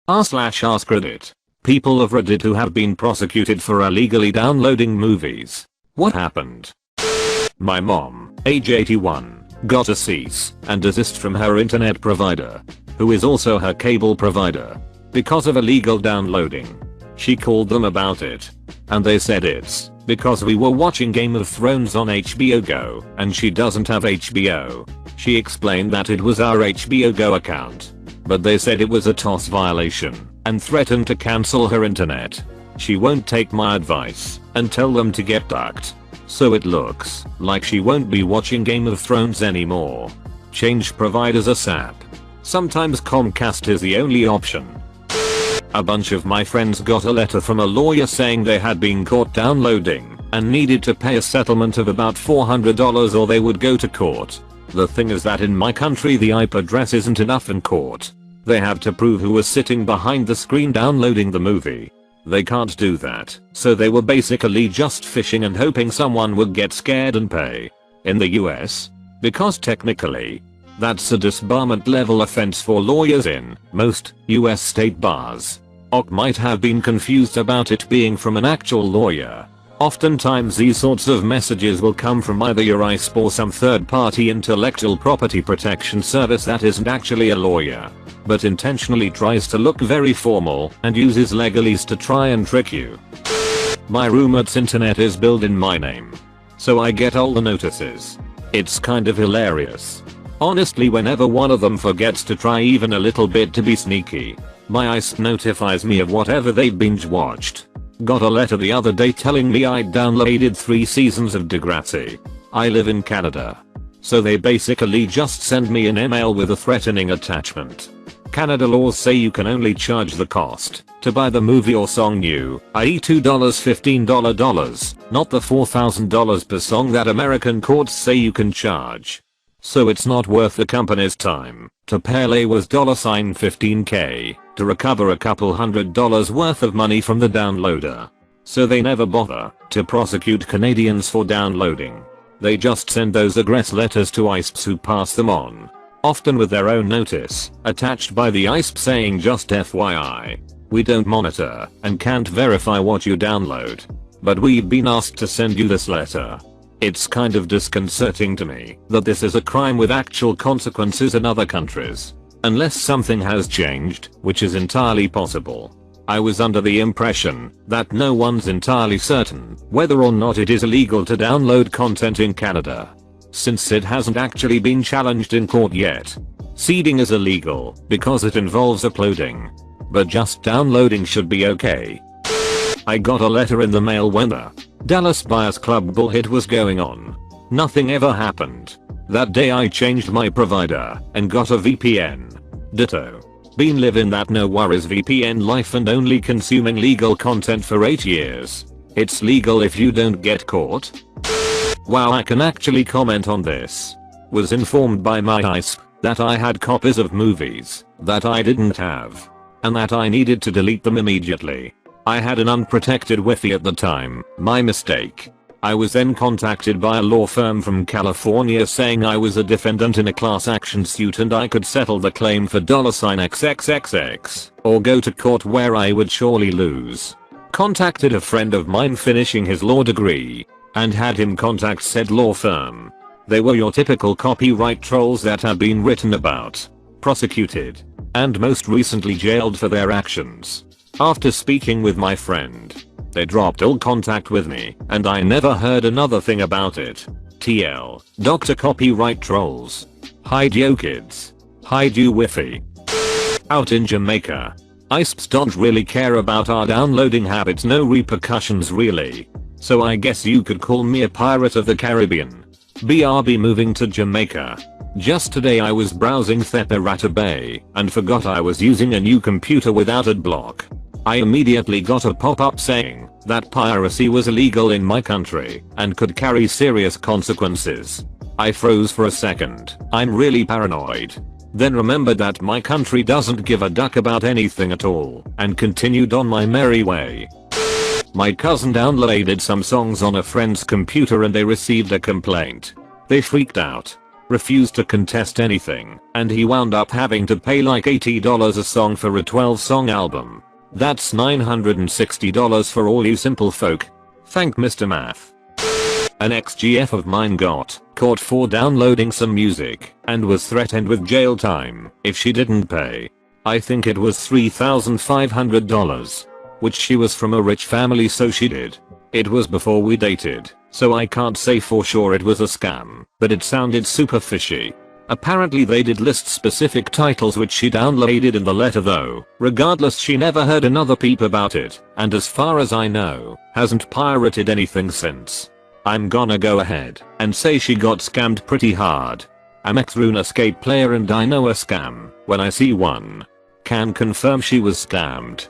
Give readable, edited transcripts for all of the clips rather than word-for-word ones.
r/AskReddit. People of Reddit who have been prosecuted for illegally downloading movies. What happened? My mom, age 81, got a cease and desist from her internet provider, who is also her cable provider, because of illegal downloading. She called them about it, and they said it's because we were watching Game of Thrones on HBO Go and she doesn't have HBO. She explained that it was our HBO Go account, but they said it was a TOS violation and threatened to cancel her internet. She won't take my advice and tell them to get ducked. So it looks like she won't be watching Game of Thrones anymore. Change providers ASAP. Sometimes Comcast is the only option. A bunch of my friends got a letter from a lawyer saying they had been caught downloading and needed to pay a settlement of about $400 or they would go to court. The thing is that in my country the IP address isn't enough in court. They have to prove who was sitting behind the screen downloading the movie. They can't do that, so they were basically just fishing and hoping someone would get scared and pay. In the US, because technically, that's a disbarment level offense for lawyers in most US state bars. OC might have been confused about it being from an actual lawyer. Oftentimes these sorts of messages will come from either your ISP or some third-party intellectual property protection service that isn't actually a lawyer, but intentionally tries to look very formal and uses legalese to try and trick you. My roommate's internet is billed in my name, so I get all the notices. It's kind of hilarious. Honestly, whenever one of them forgets to try even a little bit to be sneaky, my ISP notifies me of whatever they've binge watched. Got a letter the other day telling me I'd downloaded 3 seasons of Degrassi. I live in Canada, so they basically just send me an email with a threatening attachment. Canada laws say you can only charge the cost to buy the movie or song new, i.e. $2 $15, not the $4,000 per song that American courts say you can charge. So it's not worth the company's time to parley with $15K to recover a couple $100 worth of money from the downloader. So they never bother to prosecute Canadians for downloading. They just send those aggress letters to ISPs who pass them on, often with their own notice attached by the ISP saying just FYI, we don't monitor and can't verify what you download, but we've been asked to send you this letter. It's kind of disconcerting to me that this is a crime with actual consequences in other countries. Unless something has changed, which is entirely possible. I was under the impression that no one's entirely certain whether or not it is illegal to download content in Canada, since it hasn't actually been challenged in court yet. Seeding is illegal because it involves uploading, but just downloading should be okay. I got a letter in the mail when the Dallas Buyers Club bull hit was going on. Nothing ever happened. That day I changed my provider and got a VPN. Ditto. Been living that no worries VPN life and only consuming legal content for 8 years. It's legal if you don't get caught. Wow, I can actually comment on this. Was informed by my ISP that I had copies of movies that I didn't have, and that I needed to delete them immediately. I had an unprotected Wi-Fi at the time, my mistake. I was then contacted by a law firm from California saying I was a defendant in a class action suit and I could settle the claim for $XXX or go to court where I would surely lose. Contacted a friend of mine finishing his law degree and had him contact said law firm. They were your typical copyright trolls that have been written about, prosecuted, and most recently jailed for their actions. After speaking with my friend, they dropped all contact with me and I never heard another thing about it. TL. Dr. Copyright Trolls. Hide yo kids. Hide you Wi-Fi. Out in Jamaica. ISPs don't really care about our downloading habits, no repercussions really. So I guess you could call me a pirate of the Caribbean. BRB moving to Jamaica. Just today I was browsing Theparata Bay and forgot I was using a new computer without ad block. I immediately got a pop-up saying that piracy was illegal in my country and could carry serious consequences. I froze for a second. I'm really paranoid. Then remembered that my country doesn't give a duck about anything at all and continued on my merry way. My cousin downloaded some songs on a friend's computer and they received a complaint. They freaked out. refused to contest anything, and he wound up having to pay like $80 a song for a 12-song album. That's $960 for all you simple folk. Thank Mr. Math. An ex-GF of mine got caught for downloading some music and was threatened with jail time if she didn't pay. I think it was $3,500, which she was from a rich family, so she did. It was before we dated, so I can't say for sure it was a scam, but it sounded super fishy. Apparently they did list specific titles which she downloaded in the letter though. Regardless, she never heard another peep about it, and as far as I know, hasn't pirated anything since. I'm gonna go ahead and say she got scammed pretty hard. I'm ex-RuneScape player and I know a scam when I see one. Can confirm she was scammed.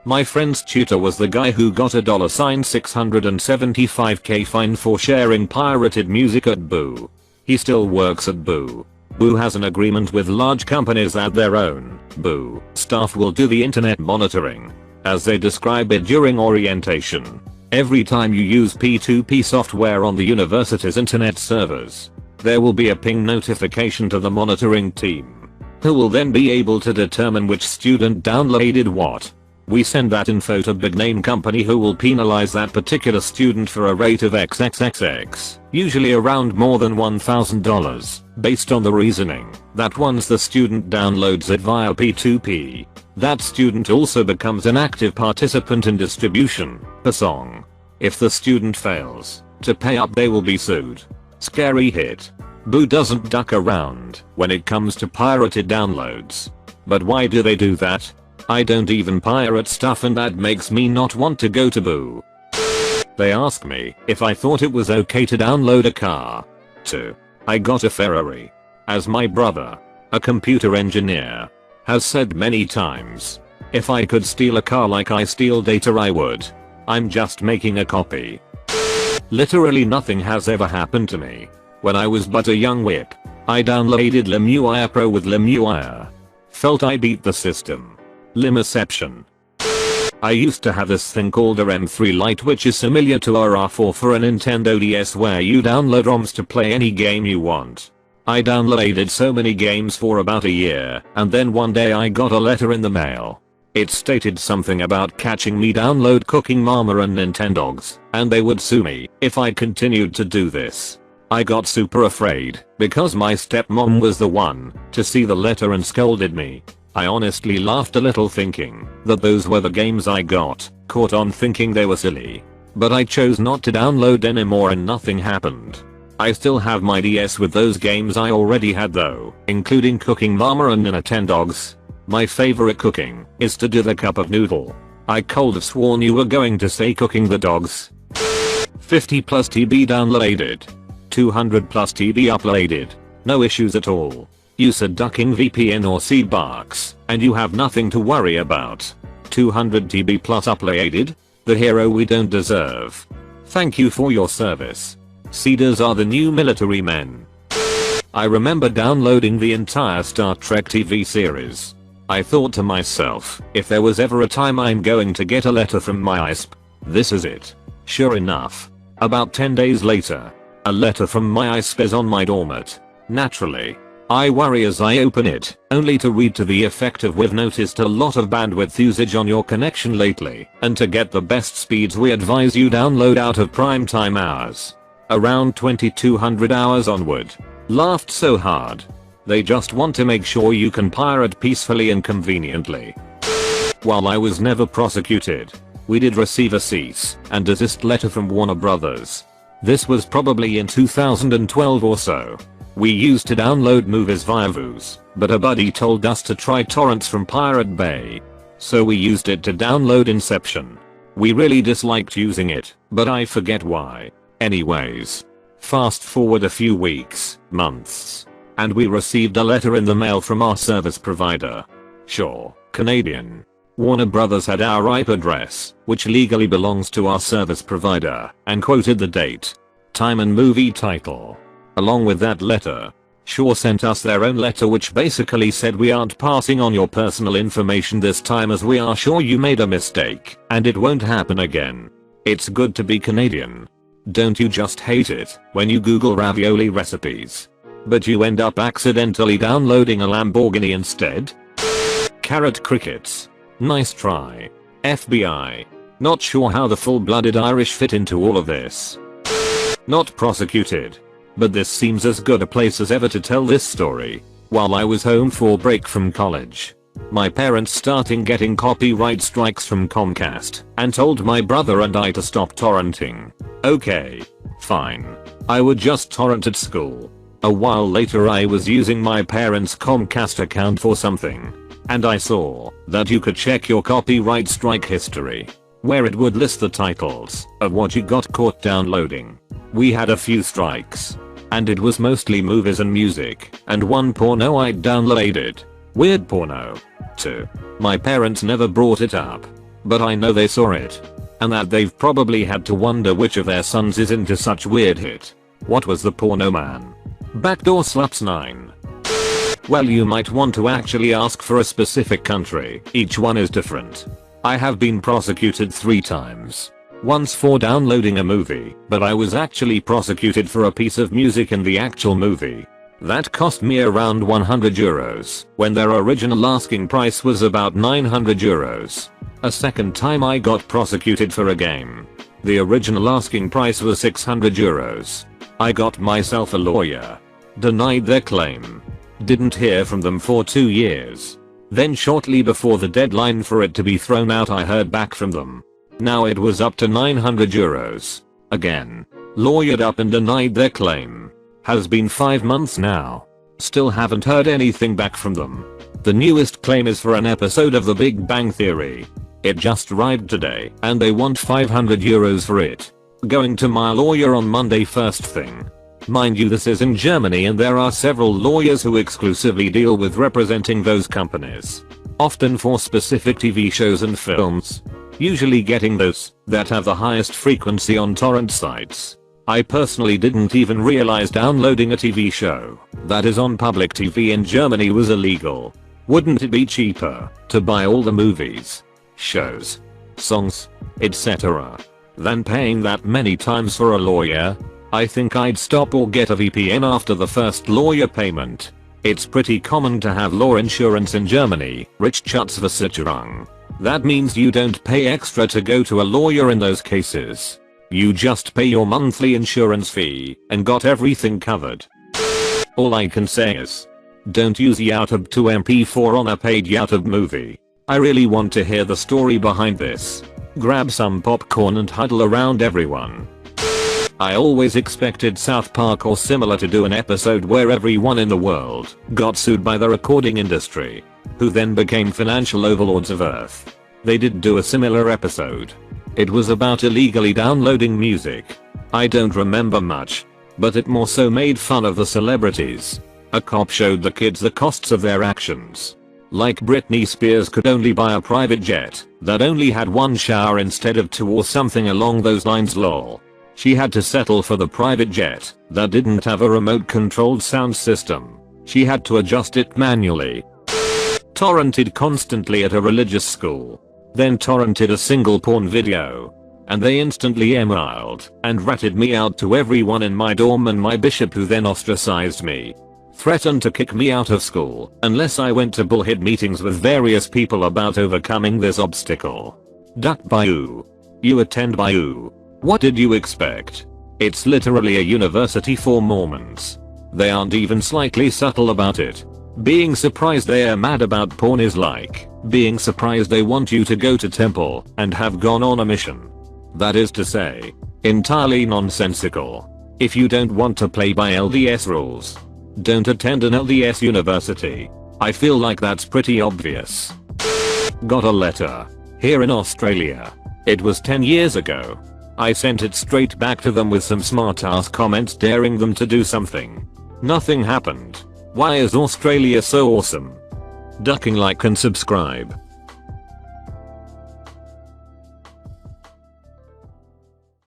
My friend's tutor was the guy who got a $675k fine for sharing pirated music at Boo. He still works at Boo. Boo has an agreement with large companies that their own Boo staff will do the internet monitoring, as they describe it during orientation. Every time you use P2P software on the university's internet servers, there will be a ping notification to the monitoring team, who will then be able to determine which student downloaded what. We send that info to big name company who will penalize that particular student for a rate of XXXX, usually around more than $1,000, based on the reasoning that once the student downloads it via P2P, that student also becomes an active participant in distribution per song. If the student fails to pay up, they will be sued. Scary hit. Boo doesn't duck around when it comes to pirated downloads. But why do they do that? I don't even pirate stuff, and that makes me not want to go to Boo. They ask me if I thought it was okay to download a car. 2. I got a Ferrari. As my brother, a computer engineer, has said many times, if I could steal a car like I steal data I would. I'm just making a copy. Literally nothing has ever happened to me. When I was but a young whip, I downloaded LimeWire Pro with LimeWire. Felt I beat the system. Limeception. I used to have this thing called a M3 Lite, which is similar to a RAW4 for a Nintendo DS, where you download ROMs to play any game you want. I downloaded so many games for about a year, and then one day I got a letter in the mail. It stated something about catching me download Cooking Mama and Nintendogs, and they would sue me if I continued to do this. I got super afraid because my stepmom was the one to see the letter and scolded me. I honestly laughed a little, thinking that those were the games I got caught on thinking they were silly. But I chose not to download anymore and nothing happened. I still have my DS with those games I already had though, including Cooking Mama and Nintendogs. My favorite cooking is to do the cup of noodle. I could have sworn you were going to say cooking the dogs. 50 plus TB downloaded. 200 plus TB uploaded. No issues at all. Use a ducking VPN or Seedbox, and you have nothing to worry about. 200 TB plus uploaded? The hero we don't deserve. Thank you for your service. Cedars are the new military men. I remember downloading the entire Star Trek TV series. I thought to myself, if there was ever a time I'm going to get a letter from my ISP, this is it. Sure enough. About 10 days later, a letter from my ISP is on my doormat. Naturally, I worry as I open it, only to read to the effect of, "We've noticed a lot of bandwidth usage on your connection lately, and to get the best speeds we advise you download out of prime time hours. Around 2200 hours onward." Laughed so hard. They just want to make sure you can pirate peacefully and conveniently. While I was never prosecuted, we did receive a cease and desist letter from Warner Brothers. This was probably in 2012 or so. We used to download movies via Voos, but a buddy told us to try torrents from Pirate Bay. So we used it to download Inception. We really disliked using it, but I forget why. Anyways, fast forward a few weeks, months, and we received a letter in the mail from our service provider. Sure, Canadian. Warner Brothers had our IP address, which legally belongs to our service provider, and quoted the date, time and movie title. Along with that letter, Shaw sent us their own letter, which basically said, "We aren't passing on your personal information this time, as we are sure you made a mistake and it won't happen again. It's good to be Canadian. Don't you just hate it when you Google ravioli recipes? but you end up accidentally downloading a Lamborghini instead? Carrot crickets. Nice try. FBI. Not sure how the full-blooded Irish fit into all of this. Not prosecuted. But this seems as good a place as ever to tell this story. While I was home for break from college, my parents started getting copyright strikes from Comcast and told my brother and I to stop torrenting. Okay. Fine. I would just torrent at school. A while later I was using my parents' Comcast account for something, and I saw that you could check your copyright strike history, where it would list the titles of what you got caught downloading. We had a few strikes, and it was mostly movies and music, and one porno I'd downloaded. Weird porno, too. My parents never brought it up, but I know they saw it, and that they've probably had to wonder which of their sons is into such weird hit. What was the porno, man? Backdoor slaps 9. Well, you might want to actually ask for a specific country. Each one is different. I have been prosecuted 3 times. Once for downloading a movie, but I was actually prosecuted for a piece of music in the actual movie. That cost me around €100, when their original asking price was about €900. A second time I got prosecuted for a game. The original asking price was €600. I got myself a lawyer. Denied their claim. Didn't hear from them for 2 years. Then shortly before the deadline for it to be thrown out I heard back from them. Now it was up to €900. Again. Lawyered up and denied their claim. Has been 5 months now. Still haven't heard anything back from them. The newest claim is for an episode of The Big Bang Theory. It just arrived today and they want €500 for it. Going to my lawyer on Monday first thing. Mind you, this is in Germany and there are several lawyers who exclusively deal with representing those companies. Often for specific TV shows and films. Usually getting those that have the highest frequency on torrent sites. I personally didn't even realize downloading a TV show that is on public TV in Germany was illegal. Wouldn't it be cheaper to buy all the movies, shows, songs, etc. than paying that many times for a lawyer? I think I'd stop or get a VPN after the first lawyer payment. It's pretty common to have law insurance in Germany, Rechtsschutzversicherung. That means you don't pay extra to go to a lawyer in those cases. You just pay your monthly insurance fee and got everything covered. All I can say is, don't use YouTube to MP4 on a paid YouTube movie. I really want to hear the story behind this. Grab some popcorn and huddle around everyone. I always expected South Park or similar to do an episode where everyone in the world got sued by the recording industry, who then became financial overlords of Earth. They did do a similar episode. It was about illegally downloading music. I don't remember much, but it more so made fun of the celebrities. A cop showed the kids the costs of their actions. Like Britney Spears could only buy a private jet that only had 1 shower instead of 2 or something along those lines, lol. She had to settle for the private jet that didn't have a remote controlled sound system. She had to adjust it manually. Torrented constantly at a religious school. Then torrented a single porn video. And they instantly emailed and ratted me out to everyone in my dorm and my bishop, who then ostracized me. Threatened to kick me out of school unless I went to bullhead meetings with various people about overcoming this obstacle. Duck Bayou. You attend Bayou. What did you expect? It's literally a university for Mormons. They aren't even slightly subtle about it. Being surprised they are mad about porn is like being surprised they want you to go to temple and have gone on a mission. That is to say, entirely nonsensical. If you don't want to play by LDS rules, don't attend an LDS university. I feel like that's pretty obvious. Got a letter. Here in Australia. It was 10 years ago. I sent it straight back to them with some smart ass comments daring them to do something. Nothing happened. Why is Australia so awesome? Ducking like and subscribe.